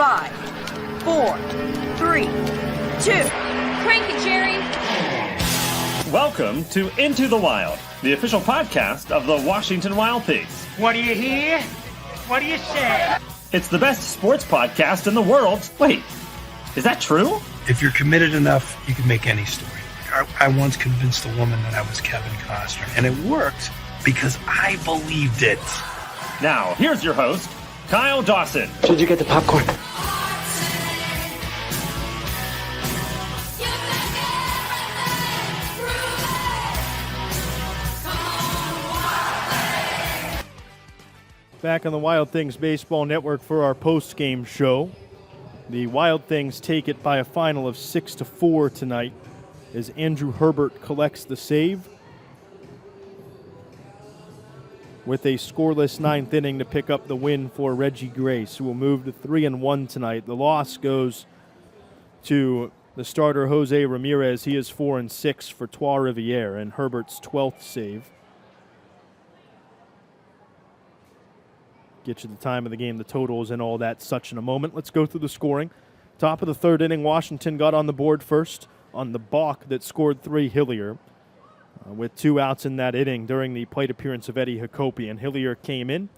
5, 4, 3, 2. Crank it, Jerry. Welcome to Into the Wild, the official podcast of the Washington Wild Pigs. What do you hear? What do you say? It's the best sports podcast in the world. Wait, is that true? If you're committed enough, you can make any story. I once convinced a woman that I was Kevin Costner, and it worked because I believed it. Now, here's your host, Kyle Dawson. Did you get the popcorn? Back on the Wild Things Baseball Network for our post-game show. The Wild Things take it by a final of 6-4 tonight as Andrew Herbert collects the save with a scoreless ninth inning to pick up the win for Reggie Grace, who will move to 3-1 tonight. The loss goes to the starter Jose Ramirez. He is 4-6 for Trois-Rivières and Herbert's 12th save. Get you the time of the game, the totals, and all that such in a moment. Let's go through the scoring. Top of the third inning, Washington got on the board first on the balk that scored 3, Hillier, with 2 outs in that inning during the plate appearance of Eddie Hakopian. Hillier came in,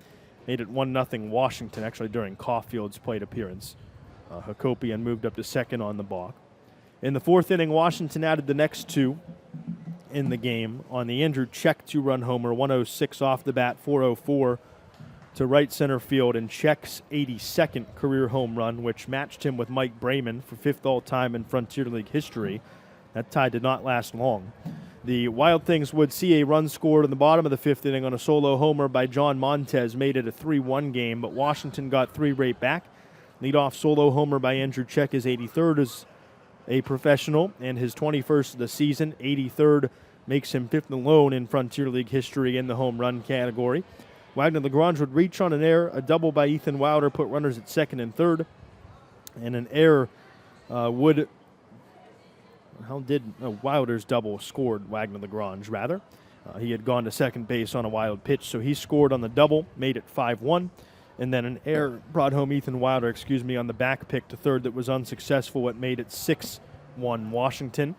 made it 1-0 Washington, actually during Caulfield's plate appearance. Hakopian moved up to second on the balk. In the fourth inning, Washington added the next 2 in the game on the Andrew Czech 2-run homer, 106 off the bat, 404 to right center field, and Czech's 82nd career home run, which matched him with Mike Brayman for 5th all-time in Frontier League history. That tie did not last long. The Wild Things would see a run scored in the bottom of the 5th inning on a solo homer by John Montez, made it a 3-1 game, but Washington got 3 right back. Leadoff solo homer by Andrew Czech, his 83rd as a professional and his 21st of the season. 83rd makes him 5th alone in Frontier League history in the home run category. Wagner-Lagrange would reach on an error. A double by Ethan Wilder put runners at second and third. And an error Wilder's double scored Wagner-Lagrange, rather. He had gone to second base on a wild pitch, so he scored on the double, made it 5-1. And then an error brought home Ethan Wilder, on the back pick to third that was unsuccessful. It made it 6-1 Washington.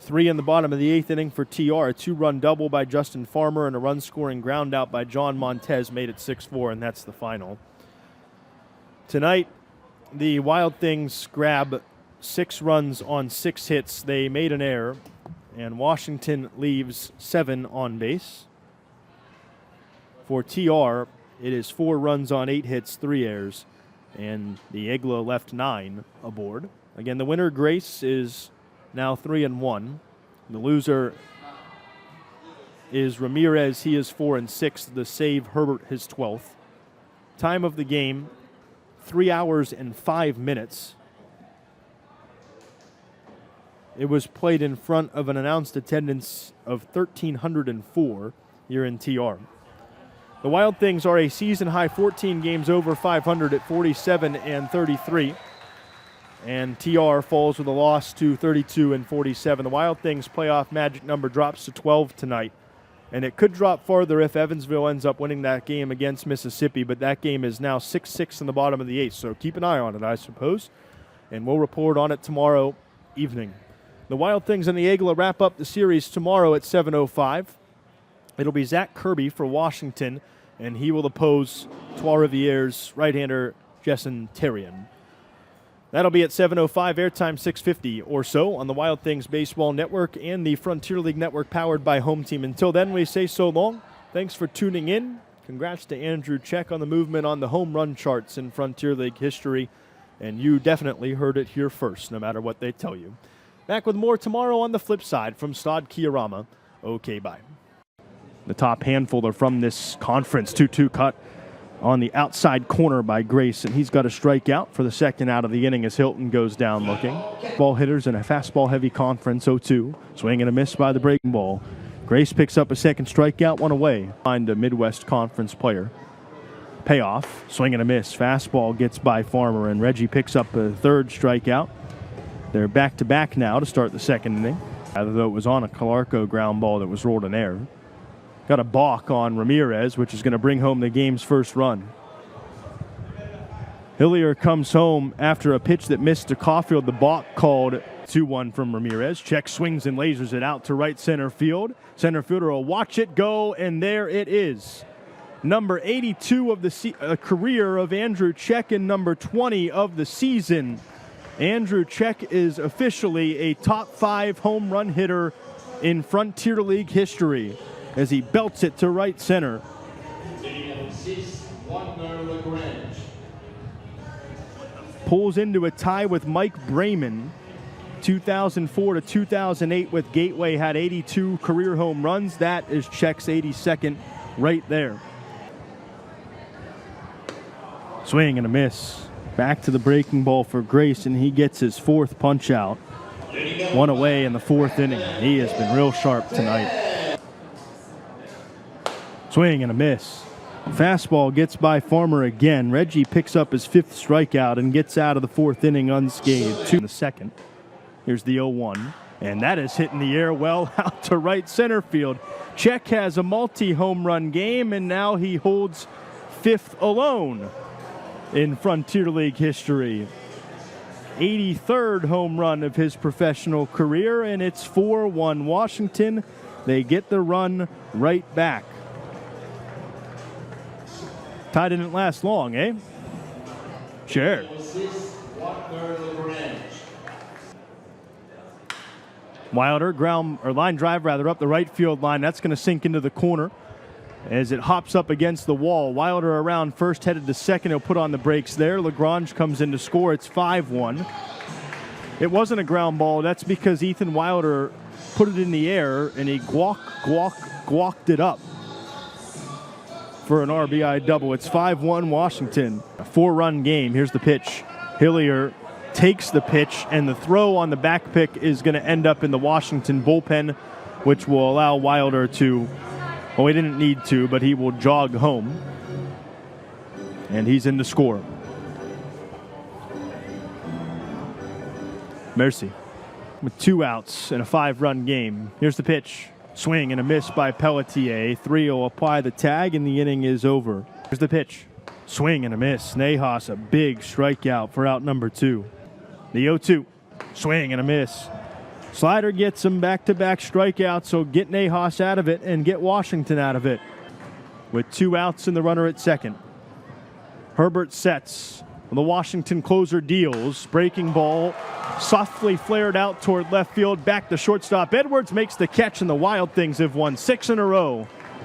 3 in the bottom of the 8th inning for TR. A 2-run double by Justin Farmer and a run-scoring ground out by John Montez made it 6-4, and that's the final. Tonight, the Wild Things grab 6 runs on 6 hits. They made an error, and Washington leaves 7 on base. For TR, it is 4 runs on 8 hits, 3 errors, and the Igla left 9 aboard. Again, the winner, Grace, is now 3-1. The loser is Ramirez. He is 4-6. The save, Herbert, his 12th. Time of the game, 3 hours and 5 minutes. It was played in front of an announced attendance of 1,304 here in TR. The Wild Things are a season-high 14 games over 500 at 47-33. And TR falls with a loss to 32-47. The Wild Things playoff magic number drops to 12 tonight. And it could drop farther if Evansville ends up winning that game against Mississippi. But that game is now 6-6 in the bottom of the 8th. So keep an eye on it, I suppose. And we'll report on it tomorrow evening. The Wild Things and the Igla wrap up the series tomorrow at 7:05. It'll be Zach Kirby for Washington. And he will oppose Trois-Rivières right-hander Jason Terrien. That'll be at 7:05, airtime 6:50 or so on the Wild Things Baseball Network and the Frontier League Network powered by Home Team. Until then, we say so long. Thanks for tuning in. Congrats to Andrew Czech on the movement on the home run charts in Frontier League history. And you definitely heard it here first, no matter what they tell you. Back with more tomorrow on the flip side from Stade Kiarama. Okay, bye. The top handful are from this conference. 2-2 cut on the outside corner by Grace, and he's got a strikeout for the second out of the inning as Hilton goes down looking. Ball hitters in a fastball-heavy conference, 0-2. Swing and a miss by the breaking ball. Grace picks up a second strikeout, 1 away. Find a Midwest Conference player. Payoff, swing and a miss. Fastball gets by Farmer, and Reggie picks up a third strikeout. They're back-to-back now to start the second inning, although it was on a Calarco ground ball that was rolled in air. Got a balk on Ramirez, which is going to bring home the game's first run. Hillier comes home after a pitch that missed to Caulfield. The balk called 2-1 from Ramirez. Czech swings and lasers it out to right center field. Center fielder will watch it go, and there it is. Number 82 of the career of Andrew Czech and number 20 of the season. Andrew Czech is officially a top 5 home run hitter in Frontier League history as he belts it to right center. Pulls into a tie with Mike Brayman. 2004 to 2008 with Gateway had 82 career home runs. That is Czech's 82nd right there. Swing and a miss. Back to the breaking ball for Grace, and he gets his 4th punch out. 1 away in the 4th inning. He has been real sharp tonight. Swing and a miss. Fastball gets by Farmer again. Reggie picks up his 5th strikeout and gets out of the 4th inning unscathed. 2 in the 2nd. Here's the 0-1, and that is hitting the air well out to right center field. Czech has a multi-home run game, and now he holds 5th alone in Frontier League history. 83rd home run of his professional career, and it's 4-1 Washington. They get the run right back. Tie didn't last long, eh? Sure. Wilder line drive up the right field line. That's going to sink into the corner as it hops up against the wall. Wilder around first, headed to second. He'll put on the brakes there. Lagrange comes in to score. It's 5-1. It wasn't a ground ball. That's because Ethan Wilder put it in the air and he guacked it up for an RBI double. It's 5-1 Washington. A 4-run game. Here's the pitch. Hillier takes the pitch, and the throw on the back pick is going to end up in the Washington bullpen, which will allow Wilder to, well, he didn't need to, but he will jog home. And he's in to score. Mercy with 2 outs in a 5-run game. Here's the pitch. Swing and a miss by Pelletier. 3 will apply the tag, and the inning is over. Here's the pitch. Swing and a miss. Nejas, a big strikeout for out number 2. The 0-2. Swing and a miss. Slider gets some back-to-back strikeouts, so get Nejas out of it and get Washington out of it. With 2 outs and the runner at second. Herbert sets. The Washington closer deals. Breaking ball softly flared out toward left field. Back to shortstop. Edwards makes the catch, and the Wild Things have won 6 in a row.